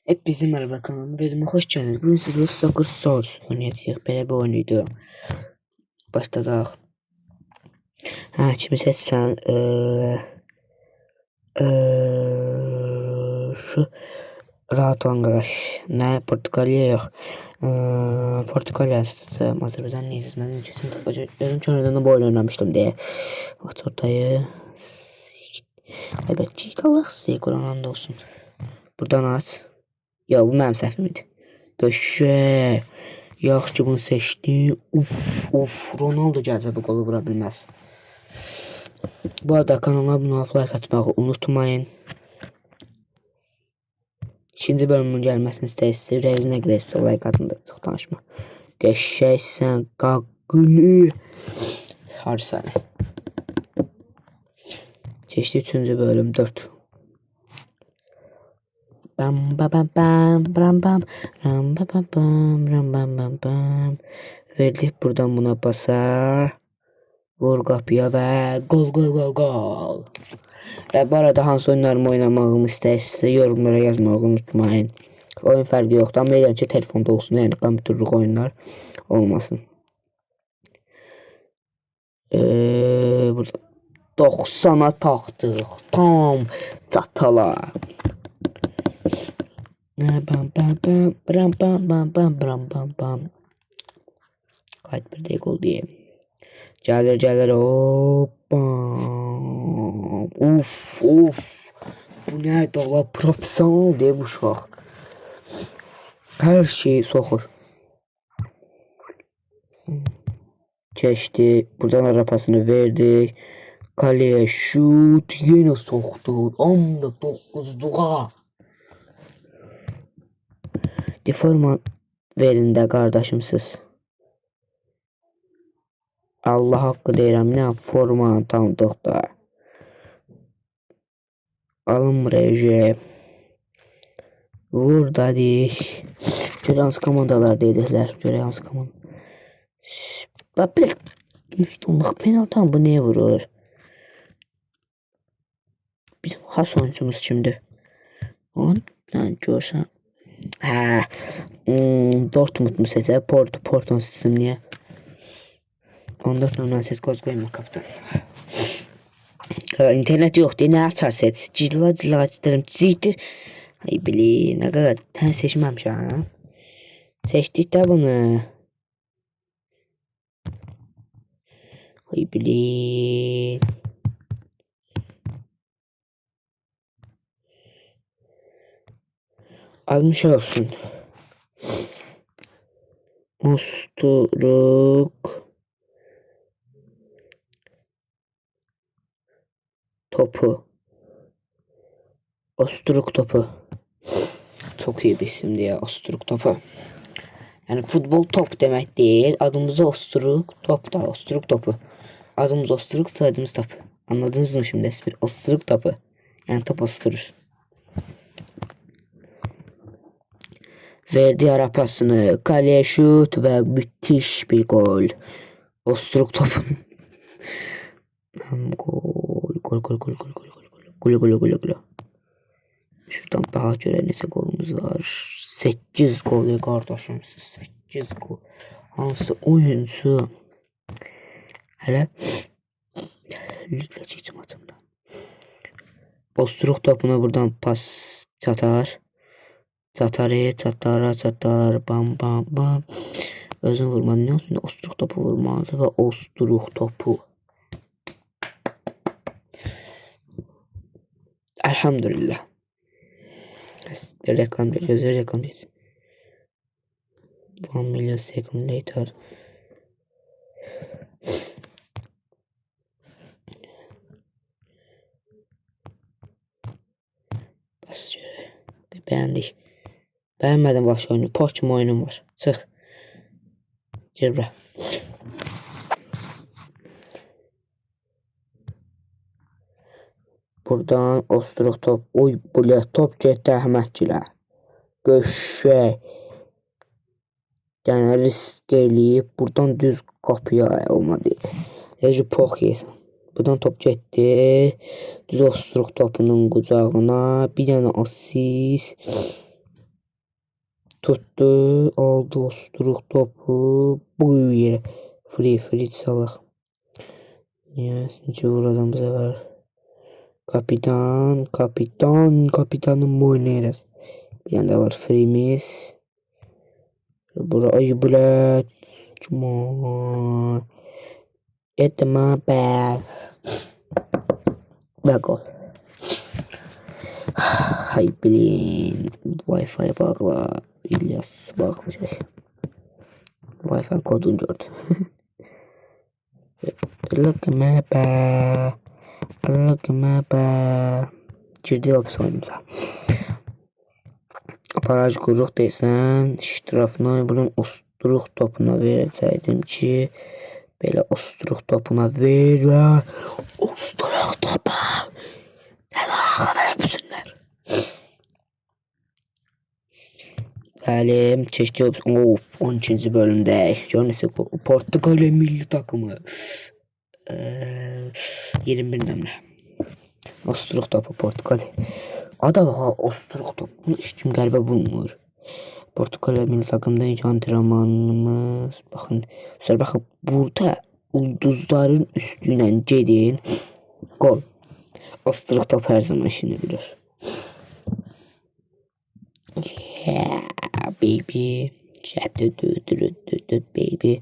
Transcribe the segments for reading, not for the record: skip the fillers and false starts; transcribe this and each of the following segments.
Hepinize merhaba kanalıma videoma hoş geldiniz. Bugün sizlerle Soccer Stars oynayacağıq. Belə bir oyunuydu. Başladıq. Kimi seçsən? Şu rahat olan qardaş. Nə? Portuqaliya yox. Portuqaliya seçsəm. Azərbaycan niyə seçmədim? Kesin tapacaqlarım. Sonradan da bu oyunu oynamışdım deyə. Aç ortayı. Evet, Allah size Kur'an olsun. Buradan aç. Ya bu mənim səhvim idi. Döşə. Yaxşı ki bunu seçdim. Ronaldo gəlsə bu qolu vura bilməz. Bu arada kanala abunə olub like atmağı unutmayın. İkinci bölümün gəlməsini istəyirsiniz. Ürəyiniz nə qədər istəyir like atın da çox danışma. Qəşəksən qaqlı. Harsanə. Keçdi 3-cü bölüm 4. Bam bam bam bam bam bam bam bam bam bam bam bam. Verdik buradan buna basar. Vur qapıya və gol. Və bu arada hansı oyunlarımı oynamağımı istəyirsinizsə yorumlara yazmağı unutmayın. Oyun fərqi yoxdur. Amma eləyəm ki telefonda olsun, yəni kompüterlik oyunlar olmasın. Burada 90'a taxdıq. Tam çatala. Bam bam bam bam bam bam bam bam bam bam. Qayıt bir dəqiqə gol deyim. Gəlir hoppa. Uf. Bu nədir ola? Profesional deyə bu uşaq. Hər şeyi soxur. Keçdi. Buradan arapasını verdik. Kaleye şut. Yenə soxdu. 19'luğa. Deforma verin də qardaşımsız. Allah haqqı deyirəm, nə forma tanıdıq da. Alın reji. Vur da deyik. Görə hansı komandalar dediklər. Görə hansı komanda. Bax, onluq penaltan bu niyə vurur? Bizim has oyuncumuz kimdir? Ondan görsən. Dortmund mu seçər? Porto seçim niyə? 14 nömrə seç qoz qoyma kapitan. İnternet yoxdur, nə açar seç? Cilla açdırım, cidi. Ay bilin, nə qədər tən seçməmişəm. Seçdik də bunu. Ay bilin. Almış olsun. Osturuk topu. Osturuk topu. Çok iyi bir isimdi ya, Osturuk topu. Yani futbol top demek değil. Adımız Osturuk top da Osturuk topu. Adımız Osturuk, soyadımız topu. Anladınız mı şimdi espri? Osturuk topu. Yani top osturur. Verdi arapasını. Kaleye şut ve müthiş bir gol. Osturuk topu. Gol. Şuradan bağa görə neçə golumuz var? 8 gol ya qardaşım, 8 gol. Hansı oyuncu? Hələ liglə keçim atımda. Osturuk topuna buradan pas çatar. Çatar. Bam. Özün vurmadı. Ne olsun? Osturuk topu vurmalıdır və Osturuk topu. Elhamdülillah. Reklam değil. 1 million second later. Bas şöyle. Beğendik. Beğenmedim baş oyunu. Poçum oyunum var. Çık. Gir bura. Buradan Osturuk top. Oy buraya top getdi Əhmədgilə. Göşək. Yəni risk eləyib. Buradan düz qapıya olmadı. Necə pox yesən. Buradan top getdi. Düz Osturuk topunun qucağına. Bir dənə asist. tuttu. Aldı osturuq topu. Bu yere. Free salaq. Niyəsinci vuradan bu sefer. Kapitanın Moineres. Bir yanda var freemiz. Burayı bile. It's my bad. Ve gol. Hay bilin. Wi-Fi bağla. İlyas bağlayacak. Wi-Fi kodunu gördü. Look at my bad. Look at my bad. Girdi hapis oyunumuza. Baraj qururuq deysən, iştirafını bunun osturuq topuna verəcəkdim ki, belə osturuq topuna verirlər. Osturuq topu. Nələr vermişsinlər. Bəli, keçdi 12-ci bölümdəyik. Görürsünüz, Portuqaliya milli takımı. 21 nömrə. Osturuq topu Portuqaliya. Ada baxa, osturuq topu. Bunu heç kim qəlbə bulmur. Portuqaliya milli takımda ilk antrenmanımız. Baxın, burada ulduzların üstü ilə gedin. Gol. Osturuq topu hər zaman işini bilir. Yeah, baby. Baby.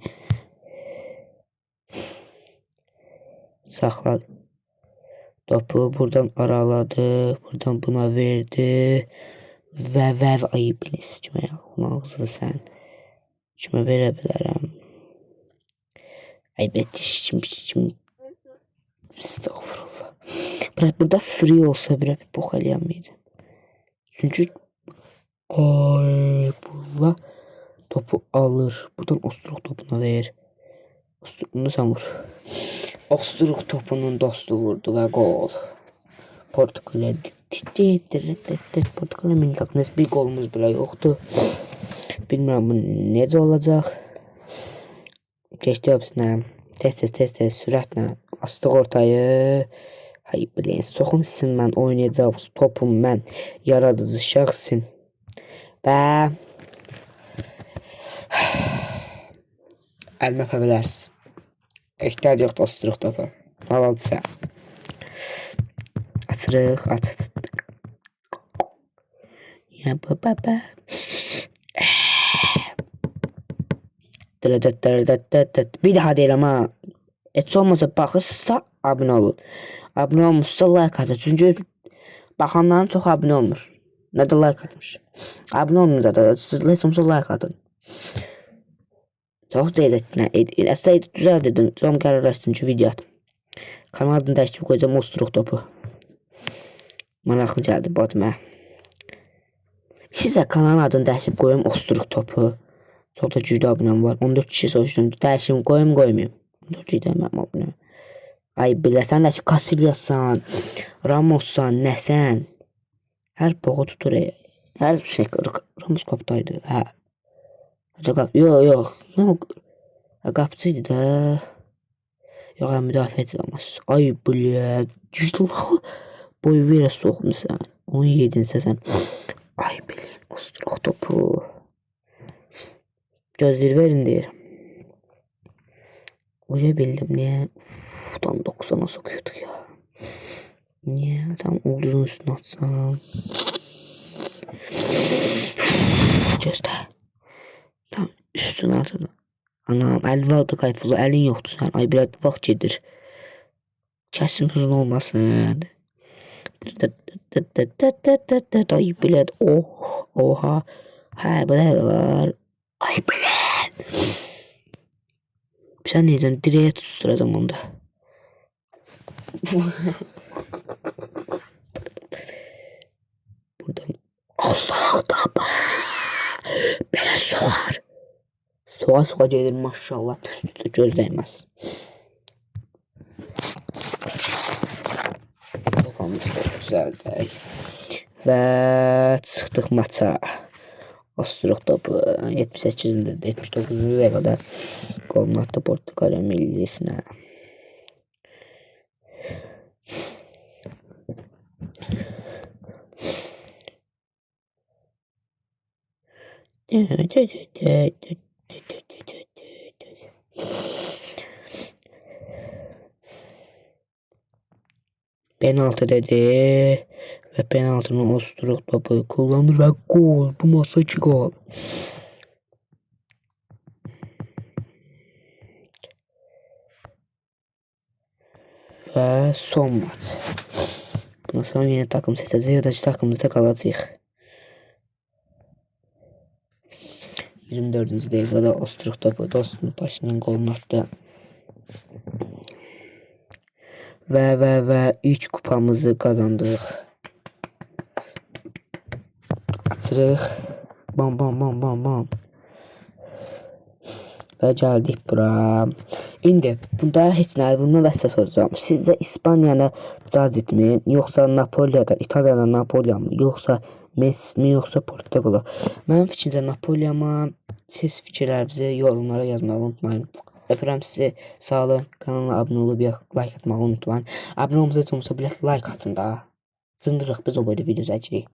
Saxladı. Topu buradan araladı. Buradan buna verdi. Və ayıblis. Kimə yaxın ağzı sən. Kimə verə bilərəm. Əlbəttə kim. Estağfurullah. Burada free olsa bir box eləyəməyəcəm. Çünki bununla topu alır. Buradan osturuq topuna ver. Bunu sən vur. Osturuq topunun dostu vurdu və gol. Portuqaliya Portuqaliya milli takımında bir golumuz belə yoxdur. Bilmirəm bu necə olacaq. Keçdi hepsinə. Tez sürətlə astıq ortayı. Hay bilin, soxum sizin mən oynayacaq topum mən yaradıcı şəxsin. Və əlimə öpə bilərsiniz. Ehtiyac yoxdur osturuq topu. Halaldısa. Açırıq. Ya baba. Bir daha deyirəm ha. Heç olmasa baxırsa abunə olun. Abunə olmuşsa like atın. Çünki baxanların çox abunə olmur. Nə də like atmış. Abunə olmur da siz heç olmasa like atın. Çox deyilətlə. Əslində düzəl dedim. Sonra qərarlaşdım ki video atım. Kanal adını dəyişib qoyacağım osturuq topu. Maraqlı gəldi batma. Sizə kanalın adını dəyişib qoyum osturuq topu. Çox da güclü abunəm var. 14 kişi soruşdum. Dəyişim qoymayım. 14 idi mənim abunəm. Ay biləsən də ki Casillassan, Ramossan, nəsən? Hər boğu tutur. Hər şey Ramos qapdaydı. Hə. Yox. Qapçıydı da. Yox, müdafiə edilməz. Ay bilə. Güclü boy verə soxmusan. 17-sən sən. Ay bilin. Osturuq topu. Gözleri verin deyir. Uca bildim niye? Tam 90'a sokuyorduk ya. Niye? Tam ulduzun üstüne atsam. Göster. Tam üstüne atın. Anam 50 aldı kayfılı. Elin yoktu sen. Ay biraz vaxt gedir. Kesin uzun olmasın. Ay biled. Oha. Ha böyle var. Ay biled. Sen neyden direğe tutturacağım onda. Buradan asfalta belə soğar. Soğa gelir maşallah. Göz değmez. Kafamız çok güzeldir. Və çıxdıq maça. Osturuq topu 78-də 79-cu dəqiqədə qolunu atdı Portuqaliya millisinə. Penaltı dedi ve penaltının Ostruq topu kullanır ve gol. Bu maç 2 gol. Ve son maç. Bundan sonra yeni takım seçeceğiz. Yadaki takımımızda kalacağıq. 24. dakikada Ostruq topu dostunun başının golunu attı. Ve ilk kupamızı kazandıq. Açırıq. Bam bam bam bam bam. Və gəldik bura. İndi bunda heç nə vurma və səs olacağım. Sizcə İspaniyanı cazitmi, yoxsa Napoliyadan, İtaliyadan Napoliya mı, yoxsa Messi mi, yoxsa Portuqala? Mənim fikrimcə Napoliyama. Siz fikirlərinizi yorumlara yazmağı unutmayın. Öpürəm sizi. Sağ olun. Kanala abunə olub like atmağı unutmayın. Abunə olmasa like atın da. Cındırıq biz o boyda video çəkirik.